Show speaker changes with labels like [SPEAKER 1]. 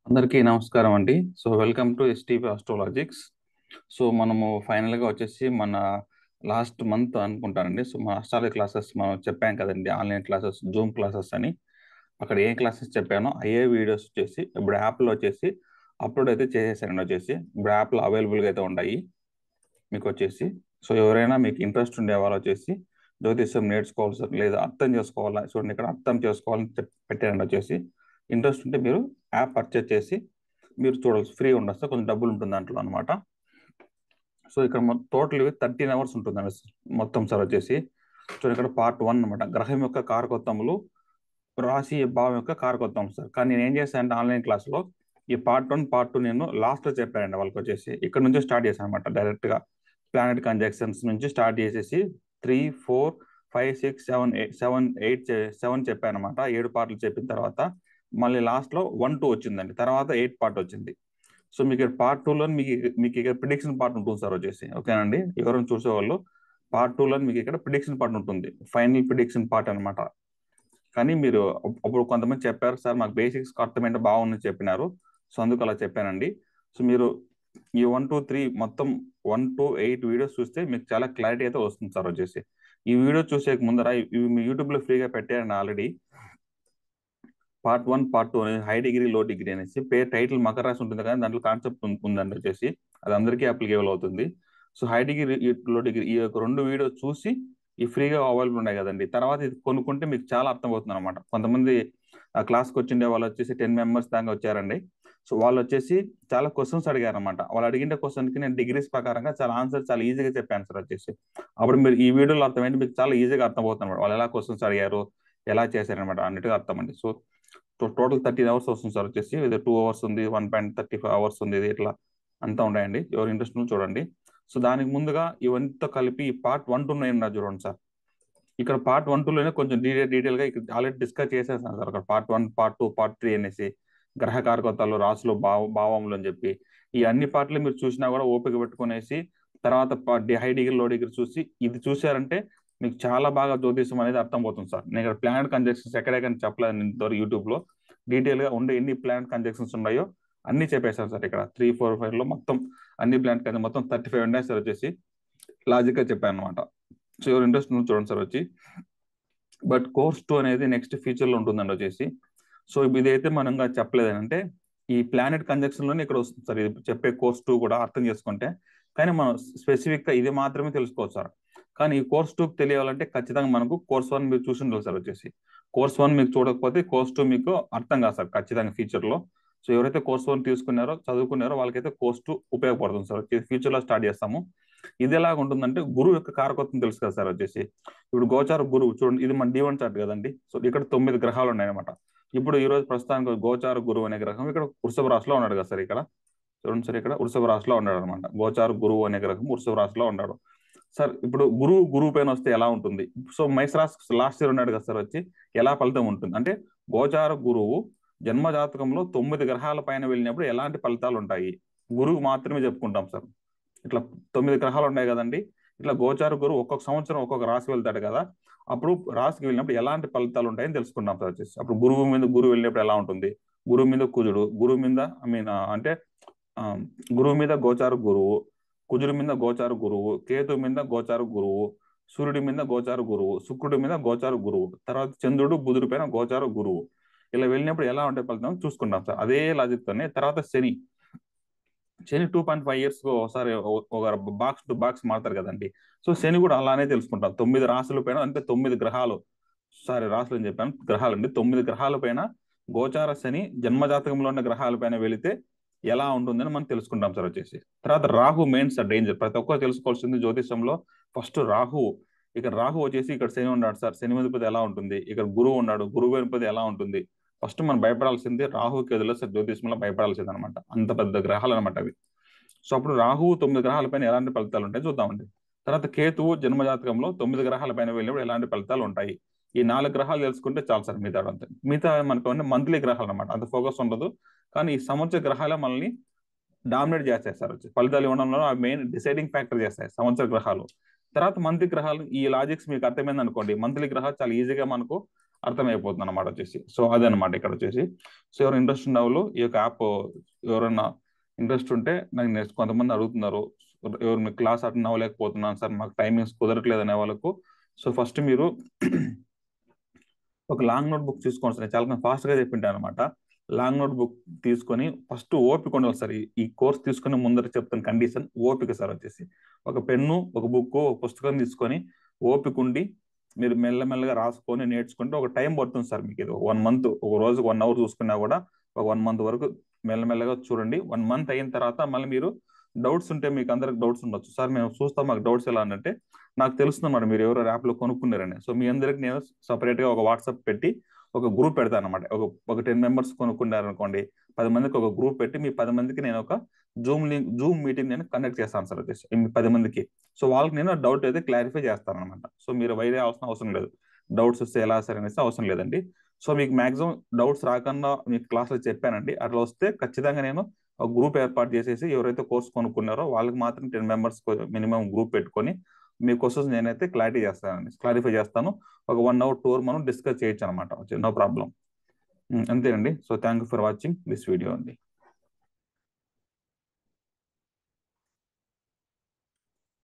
[SPEAKER 1] అందరికీ నమస్కారం అండి. So welcome to STP astrologics. So మనము ఫైనల్గా వచ్చేసి మన లాస్ట్ మంత్ అనుకుంటానండి. సో మన అస్ట్రాలజీ క్లాసెస్ మనం చెప్పాం కదండి, ఆన్లైన్ క్లాసెస్, జూమ్ క్లాసెస్ అని. అక్కడ ఏ క్లాసెస్ చెప్పానో అయ్యే వీడియోస్ వచ్చేసి ఇప్పుడు యాప్లో వచ్చేసి అప్లోడ్ అయితే చేసేసారండి. వచ్చేసి ఇప్పుడు యాప్లో అవైలబుల్గా అయితే ఉన్నాయి మీకు వచ్చేసి. సో ఎవరైనా మీకు ఇంట్రెస్ట్ ఉండే వాళ్ళు వచ్చేసి జ్యోతిష్యం నేర్చుకోవాలి సార్, లేదా అర్థం చేసుకోవాలా, చూడండి ఇక్కడ అర్థం చేసుకోవాలని పెట్టారండి వచ్చేసి. ఇంట్రెస్ట్ ఉంటే మీరు యాప్ పర్చేజ్ చేసి మీరు చూడాలి, ఫ్రీ ఉండదు సార్, కొంచెం డబ్బులు ఉంటుంది దాంట్లో అనమాట. సో ఇక్కడ టోటల్ 13 అవర్స్ ఉంటుందండి మొత్తం సార్ వచ్చేసి. సో ఇక్కడ పార్ట్ 1 అనమాట, గ్రహం యొక్క కారకత్వములు, రాశి భావం యొక్క కారకత్వం సార్. కానీ నేను ఏం చేశాను అంటే ఆన్లైన్ క్లాస్లో ఈ పార్ట్ 1 పార్ట్ 2 నేను లాస్ట్లో చెప్పానండి వాళ్ళకి వచ్చేసి. ఇక్కడ నుంచి స్టార్ట్ చేశాను అనమాట, డైరెక్ట్గా ప్లానెట్ కంజంక్షన్స్ నుంచి స్టార్ట్ చేసేసి 3, 4, 5, 6, 7, 8 చెప్పాను అనమాట. 7 పార్ట్లు చెప్పిన తర్వాత మళ్ళీ లాస్ట్లో 1, 2 వచ్చిందండి, తర్వాత 8 పార్ట్ వచ్చింది. సో మీకు ఇక్కడ పార్ట్ 2లో మీకు ఇక్కడ ప్రిడిక్షన్ పార్ట్ ఉంటుంది సార్ వచ్చేసి. ఓకేనండి, ఎవరైనా చూసేవాళ్ళు పార్ట్ 2లో మీకు ఇక్కడ ప్రిడిక్షన్ పార్ట్ ఉంటుంది, ఫైనల్ ప్రిడిక్షన్ పార్ట్ అనమాట. కానీ మీరు అప్పుడు కొంతమంది చెప్పారు సార్ మాకు బేసిక్స్ అర్థమైతే బాగుందని చెప్పినారు, సో అందుకు అలా చెప్పానండి. సో మీరు ఈ 1, 2, 3 మొత్తం 1 to 8 వీడియోస్ చూస్తే మీకు చాలా క్లారిటీ అయితే వస్తుంది సార్ వచ్చేసి. ఈ వీడియో చూసే ముందర ఇవి మీ యూట్యూబ్లో ఫ్రీగా పెట్టారండి ఆల్రెడీ. పార్ట్ 1, పార్ట్ 2 అనేది హై డిగ్రీ, లో డిగ్రీ అనేసి పేరు టైటిల్ మకర రాశి ఉంటుంది, కానీ దాంట్లో కాన్సెప్ట్ ఉందండి వచ్చేసి. అది అందరికీ అప్లికేబుల్ అవుతుంది. సో హై డిగ్రీ, లో డిగ్రీ ఈ యొక్క 2 వీడియో చూసి ఈ ఫ్రీగా అవైలబుల్ ఉన్నాయి కదండి, తర్వాత ఇది కొనుక్కుంటే మీకు చాలా అర్థమవుతుంది అనమాట. కొంతమంది ఆ క్లాస్కి వచ్చిండే వాళ్ళు వచ్చేసి 10 మెంబర్స్ దాకా వచ్చారండి. సో వాళ్ళు వచ్చేసి చాలా క్వశ్చన్స్ అడిగారు అనమాట. వాళ్ళు అడిగిన క్వశ్చన్కి నేను డిగ్రీస్ ప్రకారంగా చాలా ఆన్సర్ చాలా ఈజీగా చెప్పాను సార్ వచ్చేసి. అప్పుడు మీరు ఈ వీడియోలో అర్థమైంది, మీకు చాలా ఈజీగా అర్థమవుతుంది అనమాట, వాళ్ళు ఎలా క్వశ్చన్స్ అడిగారు, ఎలా చేశారనమాట అన్నట్టుగా అర్థం అండి. సో టోటల్ 13 అవర్స్ వస్తుంది సార్ వచ్చేసి. ఇది 2 అవర్స్ ఉంది, 1.35 అవర్స్ ఉంది, ఇది ఇట్లా అంతా ఉన్నాయండి. ఎవరు ఇంట్రెస్ట్ ఉందో చూడండి. సో దానికి ముందుగా ఇవంతా కలిపి ఈ పార్ట్ 1, 2 నేను చూడండి సార్. ఇక్కడ పార్ట్ 1, 2లోనే కొంచెం డీటెయిల్గా ఇక్కడ ఆల్రెడీ డిస్కస్ చేసేసాను సార్. అక్కడ పార్ట్ 1, పార్ట్ 2, పార్ట్ 3 అనేసి గ్రహ కారకత్వాలు, రాసులు, భావములు అని చెప్పి ఈ అన్ని పార్ట్లు మీరు చూసినా కూడా ఓపిక పెట్టుకునేసి తర్వాత హై డిగ్రీ, లో డిగ్రీ చూసి ఇది చూసారంటే మీకు చాలా బాగా జ్యోతిషం అనేది అర్థమవుతుంది సార్. నేను ఇక్కడ ప్లానెట్ కంజంక్షన్స్ ఎక్కడెక్కడ చెప్పలేదు నేను యూట్యూబ్లో. డీటెయిల్గా ఉండే ఎన్ని ప్లానెట్ కంజంక్షన్స్ ఉన్నాయో అన్ని చెప్పేశాను సార్. ఇక్కడ 3, 4, 5లో మొత్తం అన్ని ప్లానెట్ కంజంక్షన్ మొత్తం 35 ఉన్నాయి సార్ వచ్చేసి. లాజిక్గా చెప్పాను అనమాట. సో ఎవరు ఇంట్రెస్ట్ ఉందో చూడండి సార్ వచ్చి. బట్ కోర్స్ 2 అనేది నెక్స్ట్ ఫ్యూచర్లో ఉంటుందండి వచ్చేసి. సో ఇదైతే మనం చెప్పలేదని అంటే ఈ ప్లానెట్ కంజంక్షన్లోనే ఇక్కడ వస్తుంది సార్ ఇది చెప్పే కోర్స్ 2 కూడా అర్థం చేసుకుంటే. కానీ మనం స్పెసిఫిక్గా ఇది మాత్రమే తెలుసుకోవచ్చు సార్. కానీ ఈ కోర్స్ 2 తెలియాలంటే ఖచ్చితంగా మనకు కోర్స్ 1 మీరు చూసి ఉండాలి సార్ వచ్చేసి. కోర్స్ 1 మీకు చూడకపోతే కోర్స్ 2 మీకు అర్థం కాదు సార్ ఖచ్చితంగా ఫ్యూచర్లో. సో ఎవరైతే కోర్స్ 1 తీసుకున్నారో, చదువుకున్నారో వాళ్ళకైతే కోర్స్ 2 ఉపయోగపడుతుంది సార్. ఫ్యూచర్లో స్టార్ట్ చేస్తాము. ఇది ఎలాగ ఉంటుందంటే గురువు యొక్క కారకత్వం తెలుసు కదా సార్ వచ్చేసి. ఇప్పుడు గోచార గురువు చూడండి, ఇది మన D1 చార్ట్ కదండి. సో ఇక్కడ 9 గ్రహాలు ఉన్నాయన్నమాట. ఇప్పుడు ఈ రోజు ప్రస్తుతానికి గోచార గురువు అనే గ్రహం ఇక్కడ వృషభ రాశిలో ఉన్నాడు కదా సార్. ఇక్కడ చూడండి సార్, ఇక్కడ వృషభ రాశిలో ఉన్నాడు అనమాట. గోచార గురువు అనే గ్రహం వృషభ రాశిలో ఉన్నాడు సార్. ఇప్పుడు గురువు పైన వస్తే ఎలా ఉంటుంది? సో మేష రాశి లాస్ట్ ఇయర్ ఉన్నాడు కదా సార్ వచ్చి. ఎలా ఫలితం ఉంటుంది అంటే గోచార గురువు జన్మ జాతకంలో 9 గ్రహాల పైన వెళ్ళినప్పుడు ఎలాంటి ఫలితాలు ఉంటాయి గురువు మాత్రమే చెప్పుకుంటాం సార్. ఇట్లా 9 గ్రహాలు ఉన్నాయి కదండి. ఇట్లా గోచార గురువు ఒక్కొక్క సంవత్సరం ఒక్కొక్క రాశి వెళ్తాడు కదా. అప్పుడు రాశికి వెళ్ళినప్పుడు ఎలాంటి ఫలితాలు ఉంటాయని తెలుసుకుంటాం సార్ వచ్చేసి. అప్పుడు గురువు వెళ్ళినప్పుడు ఎలా ఉంటుంది? గురువు మీద కుజుడు, గురువు మీద అంటే గురువు మీద గోచార గురువు, కుజుడి మీద గోచార గురువు, కేతు మీద గోచార గురువు, సూర్యుడి మీద గోచార గురువు, శుక్రుడి మీద గోచార గురువు, తర్వాత చంద్రుడు, బుధుడి పైన గోచార గురువు. ఇలా వెళ్ళినప్పుడు ఎలా ఉంటాయి ఫలితం చూసుకుంటాం సార్. అదే లాజిక్ తోనే తర్వాత శని 2.5 years ఒకసారి ఒక బాక్స్ టు బాక్స్ మారుతారు కదండి. సో శని కూడా అలానే తెలుసుకుంటాం. 9 రాశుల పైన అంటే 9 గ్రహాలు, రాశులు అని చెప్పాను, గ్రహాలండి. 9 గ్రహాల పైన గోచార శని జన్మజాతకంలో ఉన్న గ్రహాల పైన వెళితే ఎలా ఉంటుందని మనం తెలుసుకుంటాం సార్ వచ్చేసి. తర్వాత రాహు మెయిన్ సార్ డేంజర్, ప్రతి ఒక్కరు తెలుసుకోవాల్సింది జ్యోతిషంలో. ఫస్ట్ రాహు, ఇక్కడ రాహు వచ్చేసి ఇక్కడ శని ఉన్నాడు సార్, శని అధిపతి ఎలా ఉంటుంది? ఇక్కడ గురువు ఉన్నాడు, గురువు అధిపతి ఎలా ఉంటుంది? ఫస్ట్ మనం భయపడాల్సింది రాహు కేతులో సార్, జ్యోతిషంలో భయపడాల్సింది అనమాట. అంత పెద్ద గ్రహాలు అనమాట అవి. సో అప్పుడు రాహువు 9 గ్రహాల పైన ఎలాంటి ఫలితాలు ఉంటాయి చూద్దామండి. తర్వాత కేతువు జన్మజాతకంలో 9 గ్రహాల పైన వెళ్ళినప్పుడు ఎలాంటి ఫలితాలు ఉంటాయి? ఈ 4 గ్రహాలు తెలుసుకుంటే చాలు సార్. మిగతా మనకు మంత్లీ గ్రహాలు అనమాట, అంత ఫోకస్ ఉండదు. కానీ ఈ సంవత్సర గ్రహాలే మనల్ని డామినేట్ చేస్తాయి సార్ వచ్చి. ఫలితాలు ఇవ్వడంలో ఆ మెయిన్ డిసైడింగ్ ఫ్యాక్టర్ చేస్తాయి సంవత్సర గ్రహాలు. తర్వాత మంత్లీ గ్రహాలు, ఈ లాజిక్స్ మీకు అర్థమైంది అనుకోండి. మంత్లీ గ్రహాలు చాలా ఈజీగా మనకు అర్థమైపోతుంది అనమాట వచ్చేసి. సో అదనమాట ఇక్కడ వచ్చేసి. సో ఎవరు ఇంట్రెస్ట్ ఉన్న వాళ్ళు ఈ యొక్క యాప్ ఎవరైనా ఇంట్రెస్ట్ ఉంటే నాకు నెక్స్ట్ కొంతమంది అడుగుతున్నారు, ఎవరు మీ క్లాస్ అటెండ్ అవ్వలేకపోతున్నాను సార్, మాకు టైమింగ్స్ కుదరట్లేదు అనే వాళ్ళకు. సో ఫస్ట్ మీరు ఒక లాంగ్ నోట్ బుక్ తీసుకోండి సార్. నేను చాలా ఫాస్ట్ గా చెప్పింటాను అనమాట. లాంగ్ నోట్ బుక్ తీసుకొని ఫస్ట్ ఓపిక ఉండాలి సార్. ఈ కోర్స్ తీసుకుని ముందర చెప్తున్న కండిషన్ ఓపిక సార్ వచ్చేసి. ఒక పెన్ను, ఒక బుక్, ఒక పుస్తకం తీసుకొని ఓపిక ఉండి మీరు మెల్లమెల్లగా రాసుకొని నేర్చుకుంటే ఒక టైం పడుతుంది సార్ మీకు. ఇది 1 మంత్, ఒక రోజుకు 1 అవర్ చూసుకున్నా కూడా ఒక 1 మంత్ వరకు మెల్లమెల్లగా చూడండి. 1 మంత్ అయిన తర్వాత మళ్ళీ మీరు డౌట్స్ ఉంటే, మీకు అందరికి డౌట్స్ ఉండొచ్చు సార్ మేము చూస్తాం మాకు డౌట్స్ ఎలా అంటే, నాకు తెలుస్తుంది అన్నమాట మీరు ఎవరో యాప్లో కొనుక్కున్నారని. సో మీ అందరికి నేను సపరేట్గా ఒక వాట్సాప్ పెట్టి ఒక గ్రూప్ పెడతాను అనమాట. ఒక 10 మెంబర్స్ కొనుక్కున్నారు అనుకోండి, 10 మందికి ఒక గ్రూప్ పెట్టి మీ 10 మందికి నేను ఒక జూమ్ మీటింగ్ నేను కండక్ట్ చేస్తాను సార్ వచ్చేసి మీ 10 మందికి. సో వాళ్ళకి నేను డౌట్ అయితే క్లారిఫై చేస్తాను అనమాట. సో మీరు వైరే అవసరం లేదు. డౌట్స్ వస్తే ఎలా సార్ అనేసి అవసరం లేదండి. సో మీకు మాక్సిమం డౌట్స్ రాకుండా మీకు క్లాస్లో చెప్పానండి. అట్లా వస్తే ఖచ్చితంగా నేను ఒక గ్రూప్ ఏర్పాటు చేసేసి ఎవరైతే కోర్స్ కొనుక్కున్నారో వాళ్ళకి మాత్రం 10 మెంబర్స్ మినిమం గ్రూప్ పెట్టుకొని మీ క్వశ్చన్స్ నేనైతే క్లారిఫై చేస్తాను. ఒక 1 అవర్ 2 అవర్ మనం డిస్కస్ చేయొచ్చు అనమాట. No problem. అంతేనండి. So thank you for watching this video అండి.